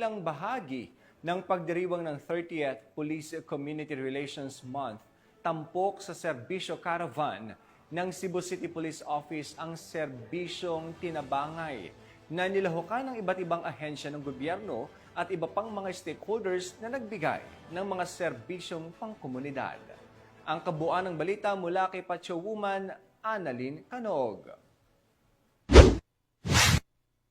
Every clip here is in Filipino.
bilang bahagi ng pagdiriwang ng 30th Police Community Relations Month, tampok sa serbisyo caravan ng Cebu City Police Office ang serbisyong tinabangay na nilahukan ng iba't ibang ahensya ng gobyerno at iba pang mga stakeholders na nagbigay ng mga serbisyong pangkomunidad. Ang kabuuan ng balita mula kay Pacho Woman, Annalyn Canog.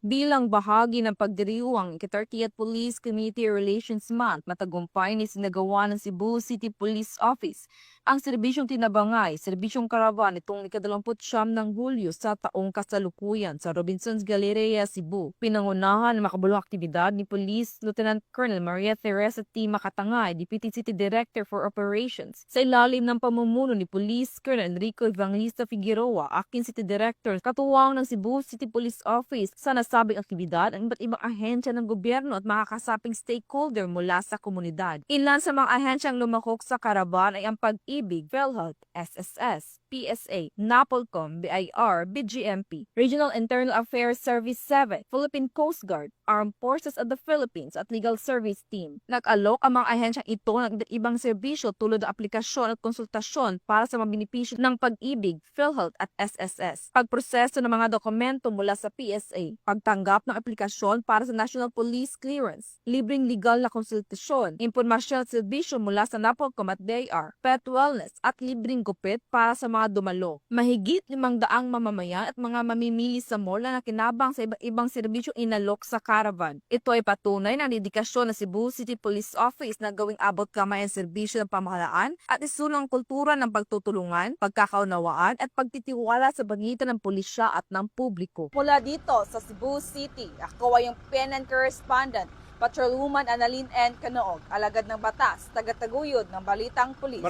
Bilang bahagi ng pagdiriwang 30th Police Community Relations Month, matagumpay ni sinagawa ng Cebu City Police Office ang serbisyong tinabangay, serbisyong karavan itong ika-29 ng Hulyo sa taong kasalukuyan sa Robinsons Galleria, Cebu. Pinangunahan ng makabuluhang aktibidad ni Police Lieutenant Colonel Maria Teresa T. Makatangay, Deputy City Director for Operations, sa ilalim ng pamumuno ni Police Colonel Enrico Evangelista Figueroa, Acting City Director, katuwang ng Cebu City Police Office. Sa nasabing aktibidad ang iba't ibang ahensya ng gobyerno at mga kasaping stakeholder mula sa komunidad. Ilan sa mga ahensyang lumakok sa karavan ay ang Pag-ibig, PhilHealth, SSS, PSA, NAPOLCOM, BIR, BGMP, Regional Internal Affairs Service 7, Philippine Coast Guard, Armed Forces of the Philippines at Legal Service Team. Nag-alok ang mga ahensyang ito ng iba't ibang serbisyo tulad ng aplikasyon at konsultasyon para sa mga benepisyo ng Pag-ibig, PhilHealth at SSS. Pagproseso ng mga dokumento mula sa PSA, pagtanggap ng aplikasyon para sa National Police Clearance, libreng legal na konsultasyon, impormasyon at serbisyo mula sa NAPOLCOM at BIR, pet wellness at libreng gupit para sa mga dumalo. Mahigit 500 mamamayan at mga mamimili sa mall na nakinabang sa iba't ibang serbisyong inalok sa caravan. Ito ay patunay ng dedikasyon ng Cebu City Police Office na gawing abot kamay ang serbisyo ng pamahalaan at isulong ang kultura ng pagtutulungan, pagkakaunawaan at pagtitiwala sa pagitan ng pulisya at ng publiko. Mula dito sa Cebu City, ako ay yung PNN correspondent, Patrolwoman Annalyn N. Canog, alagad ng batas, tagataguyod ng Balitang Pulis.